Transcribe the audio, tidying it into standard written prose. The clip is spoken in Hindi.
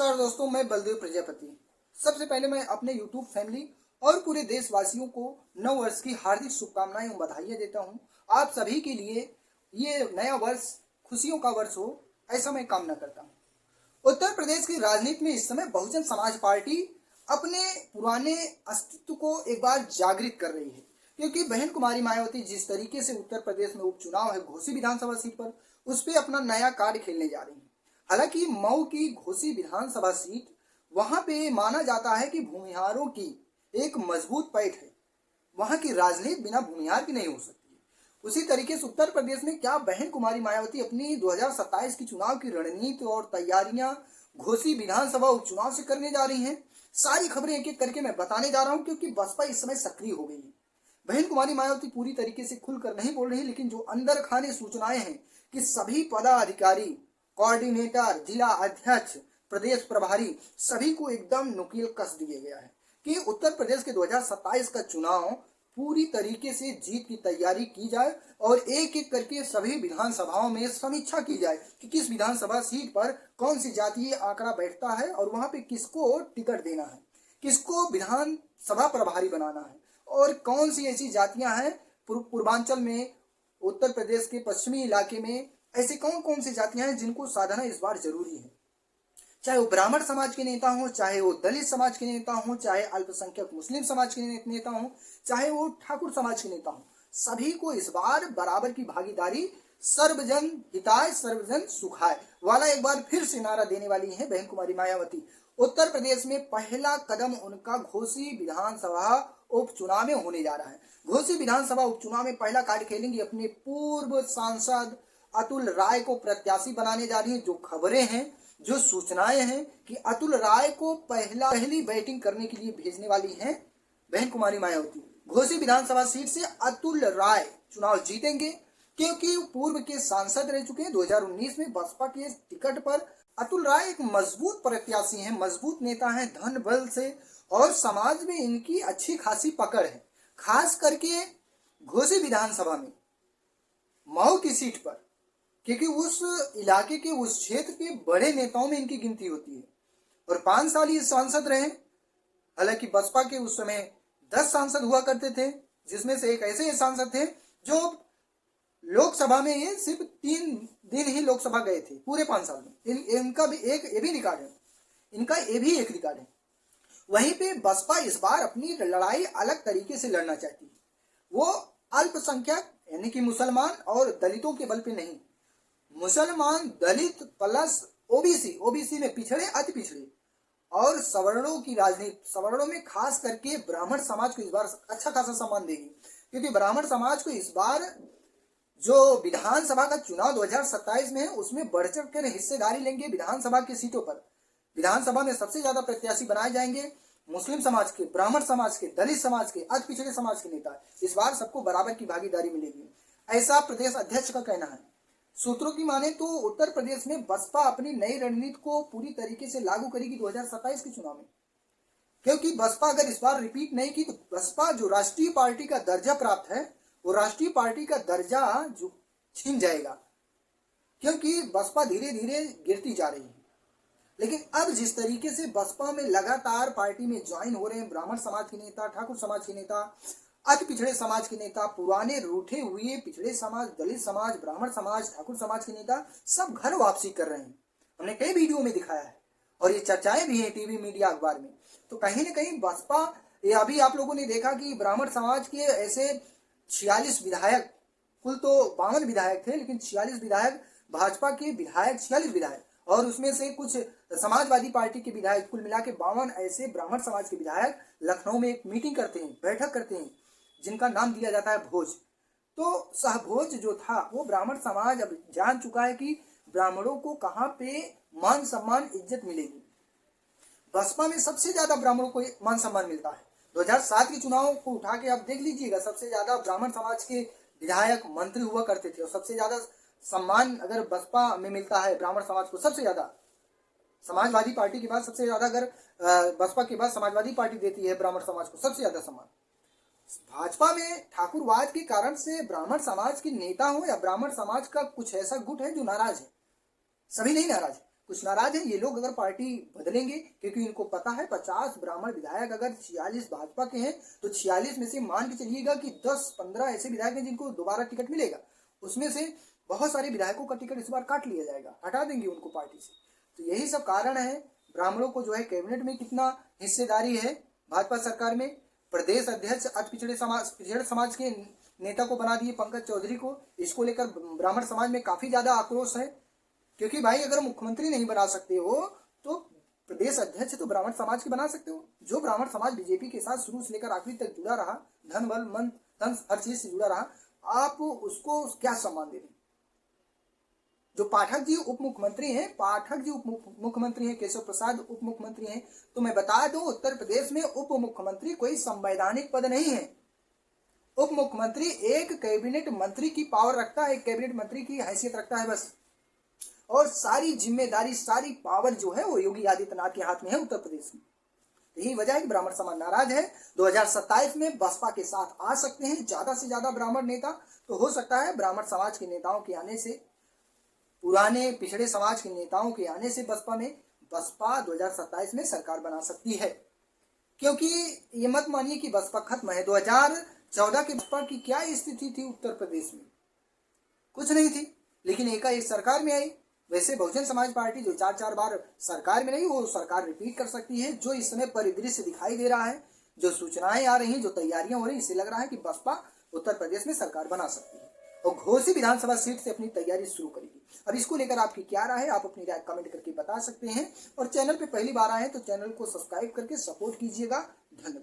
नमस्कार दोस्तों, मैं बलदेव प्रजापति। सबसे पहले मैं अपने YouTube फैमिली और पूरे देशवासियों को नव वर्ष की हार्दिक शुभकामनाएं और बधाइयां देता हूं। आप सभी के लिए ये नया वर्ष खुशियों का वर्ष हो, ऐसा मैं कामना करता हूं। उत्तर प्रदेश की राजनीति में इस समय बहुजन समाज पार्टी अपने पुराने अस्तित्व को एक बार जागृत कर रही है, क्योंकि बहन कुमारी मायावती जिस तरीके से उत्तर प्रदेश में उपचुनाव है घोसी विधानसभा सीट पर, उस पर अपना नया कार्ड खेलने जा रही है। हालांकि मऊ की घोसी विधानसभा सीट, वहां पे माना जाता है कि भूमिहारों की एक मजबूत पैठ है। वहां की राजनीति बिना भूमिहार की नहीं हो सकती है। उसी तरीके से उत्तर प्रदेश में क्या बहन कुमारी मायावती अपनी 2027 की चुनाव की रणनीति और तैयारियां घोसी विधानसभा उपचुनाव से करने जा रही हैं, सारी खबरें एक एक करके मैं बताने जा रहा हूं, क्योंकि बसपा इस समय सक्रिय हो गई है। बहन कुमारी मायावती पूरी तरीके से खुलकर नहीं बोल रही, लेकिन जो अंदर खाने सूचनाएं हैं कि सभी पदाधिकारी, कोऑर्डिनेटर, जिला अध्यक्ष, प्रदेश प्रभारी, सभी को एकदम नुकील कस दिया गया है कि उत्तर प्रदेश के 2027 का चुनाव पूरी तरीके से जीत की तैयारी की जाए और एक एक करके सभी विधानसभाओं में समीक्षा की जाए कि किस विधानसभा सीट पर कौन सी जातीय आंकड़ा बैठता है और वहां पे किसको टिकट देना है, किसको विधानसभा प्रभारी बनाना है, और कौन सी ऐसी जातियां हैं पूर्वांचल में, उत्तर प्रदेश के पश्चिमी इलाके में ऐसे कौन कौन सी जातियां हैं जिनको साधना इस बार जरूरी है। चाहे वो ब्राह्मण समाज के नेता हो, चाहे वो दलित समाज के नेता हो, चाहे अल्पसंख्यक मुस्लिम समाज के नेता हो, चाहे वो ठाकुर समाज के नेता हो, सभी को इस बार बराबर की भागीदारी, सर्वजन हिताय सर्वजन सुखाय वाला एक बार फिर से नारा देने वाली है बहन कुमारी मायावती। उत्तर प्रदेश में पहला कदम उनका घोसी विधानसभा उपचुनाव में होने जा रहा है। घोसी विधानसभा उपचुनाव में पहला कार्ड खेलेंगी अपने पूर्व सांसद अतुल राय को प्रत्याशी बनाने जा रही है। जो खबरें हैं, जो सूचनाएं हैं कि अतुल राय को पहली बैटिंग करने के लिए भेजने वाली हैं बहन कुमारी मायावती। घोसी विधानसभा सीट से अतुल राय चुनाव जीतेंगे, क्योंकि पूर्व के सांसद रह चुके हैं। 2019 में बसपा के टिकट पर अतुल राय एक मजबूत प्रत्याशी हैं, मजबूत नेता हैं, धन बल से, और समाज में इनकी अच्छी खासी पकड़ है। खास करके घोसी विधानसभा में मऊ की सीट पर, क्योंकि उस इलाके के, उस क्षेत्र के बड़े नेताओं में इनकी गिनती होती है और 5 साल ये सांसद रहे। हालांकि बसपा के उस समय 10 सांसद हुआ करते थे, जिसमें से एक ऐसे सांसद थे जो लोकसभा में ये सिर्फ 3 दिन ही लोकसभा गए थे पूरे 5 साल में। इनका भी एक ये भी रिकॉर्ड है, इनका ये भी एक रिकॉर्ड है। वहीं पे बसपा इस बार अपनी लड़ाई अलग तरीके से लड़ना चाहती है। वो अल्पसंख्यक यानी कि मुसलमान और दलितों के बल पे नहीं, मुसलमान, दलित प्लस ओबीसी में पिछड़े, अति पिछड़े और सवर्णों की राजनीति, सवर्णों में खास करके ब्राह्मण समाज को इस बार अच्छा खासा सम्मान देगी, क्योंकि ब्राह्मण समाज को इस बार जो विधानसभा का चुनाव 2027 में है उसमें बढ़ चढ़ कर हिस्सेदारी लेंगे। विधानसभा की सीटों पर, विधानसभा में सबसे ज्यादा प्रत्याशी बनाए जाएंगे मुस्लिम समाज के, ब्राह्मण समाज के, दलित समाज के, अति पिछड़े समाज के नेता। इस बार सबको बराबर की भागीदारी मिलेगी, ऐसा प्रदेश अध्यक्ष का कहना है। सूत्रों की माने तो उत्तर प्रदेश में बसपा अपनी नई रणनीति को पूरी तरीके से लागू करेगी 2027 के चुनाव में, क्योंकि बसपा अगर इस बार रिपीट नहीं की तो बसपा जो राष्ट्रीय पार्टी का दर्जा प्राप्त है, वो राष्ट्रीय पार्टी का दर्जा जो छीन जाएगा, क्योंकि बसपा धीरे धीरे गिरती जा रही है। लेकिन अब जिस तरीके से बसपा में लगातार पार्टी में ज्वाइन हो रहे हैं ब्राह्मण समाज के नेता, ठाकुर समाज के नेता, अति पिछड़े समाज के नेता, पुराने रूठे हुए पिछड़े समाज, दलित समाज, ब्राह्मण समाज, ठाकुर समाज के नेता सब घर वापसी कर रहे हैं। हमने कई वीडियो में दिखाया है और ये चर्चाएं भी हैं टीवी, मीडिया, अखबार में। तो कहीं ना कहीं बसपा, ये अभी आप लोगों ने देखा कि ब्राह्मण समाज के ऐसे 46 विधायक, कुल तो 52 विधायक थे, लेकिन 46 विधायक भाजपा के विधायक, 46 विधायक, और उसमें से कुछ समाजवादी पार्टी के विधायक, कुल मिला के 52 ऐसे ब्राह्मण समाज के विधायक लखनऊ में एक मीटिंग करते हैं, बैठक करते हैं, जिनका नाम दिया जाता है भोज। तो सहभोज जो था वो ब्राह्मण समाज अब जान चुका है कि ब्राह्मणों को कहाँ पे मान सम्मान, इज्जत मिलेगी। बसपा में सबसे ज्यादा ब्राह्मणों को मान सम्मान मिलता है। 2007 के चुनाव को उठा के आप देख लीजिएगा, सबसे ज्यादा ब्राह्मण समाज के विधायक, मंत्री हुआ करते थे, और सबसे ज्यादा सम्मान अगर बसपा में मिलता है ब्राह्मण समाज को, सबसे ज्यादा समाजवादी पार्टी के बाद सबसे ज्यादा, अगर बसपा के बाद समाजवादी पार्टी देती है ब्राह्मण समाज को सबसे ज्यादा सम्मान। भाजपा में ठाकुरवाद के कारण से ब्राह्मण समाज के नेता हो या ब्राह्मण समाज का कुछ ऐसा गुट है जो नाराज है, सभी नहीं नाराज है। कुछ नाराज है ये लोग अगर पार्टी बदलेंगे, क्योंकि इनको पता है 50 ब्राह्मण विधायक अगर 46 भाजपा के हैं तो 46 में से मान के चलिएगा कि 10-15 ऐसे विधायक हैं जिनको दोबारा टिकट मिलेगा, उसमें से बहुत सारे विधायकों का टिकट इस बार काट लिया जाएगा, हटा देंगे उनको पार्टी से। तो यही सब कारण है। ब्राह्मणों को जो है कैबिनेट में कितना हिस्सेदारी है भाजपा सरकार में। प्रदेश अध्यक्ष अति पिछड़े समाज के नेता को बना दिए पंकज चौधरी को। इसको लेकर ब्राह्मण समाज में काफी ज्यादा आक्रोश है, क्योंकि भाई अगर मुख्यमंत्री नहीं बना सकते हो तो प्रदेश अध्यक्ष तो ब्राह्मण समाज के बना सकते हो। जो ब्राह्मण समाज बीजेपी के साथ शुरू से लेकर आखिरी तक जुड़ा रहा, धन बल मन धन हर चीज से जुड़ा रहा, आप उसको क्या सम्मान दे रहे हैं? जो पाठक जी उप मुख्यमंत्री हैं, केशव प्रसाद उप मुख्यमंत्री हैं। तो मैं बता दूं उत्तर प्रदेश में उप मुख्यमंत्री कोई संवैधानिक पद नहीं है। उप मुख्यमंत्री एक कैबिनेट मंत्री की पावर रखता है, एक कैबिनेट मंत्री की हैसियत रखता है बस, और सारी जिम्मेदारी सारी पावर जो है वो योगी आदित्यनाथ के हाथ में है उत्तर प्रदेश में। यही वजह है कि ब्राह्मण समाज नाराज है। 2027 में बसपा के साथ आ सकते हैं ज्यादा से ज्यादा ब्राह्मण नेता, तो हो सकता है ब्राह्मण समाज के नेताओं के आने से, पुराने पिछड़े समाज के नेताओं के आने से बसपा 2027 में सरकार बना सकती है। क्योंकि ये मत मानिए कि बसपा खत्म है। 2014 के बसपा की क्या स्थिति थी उत्तर प्रदेश में? कुछ नहीं थी, लेकिन एकाएक सरकार में आई। वैसे बहुजन समाज पार्टी जो 4 बार सरकार में रही, वो सरकार रिपीट कर सकती है। जो इस समय परिदृश्य दिखाई दे रहा है, जो सूचनाएं आ रही हैं, जो तैयारियां हो रही, इससे लग रहा है कि बसपा उत्तर प्रदेश में सरकार बना सकती है और घोसी विधानसभा सीट से अपनी तैयारी शुरू करेगी। अब इसको लेकर आपकी क्या राय है, आप अपनी राय कमेंट करके बता सकते हैं। और चैनल पे पहली बार आए हैं तो चैनल को सब्सक्राइब करके सपोर्ट कीजिएगा। धन्यवाद।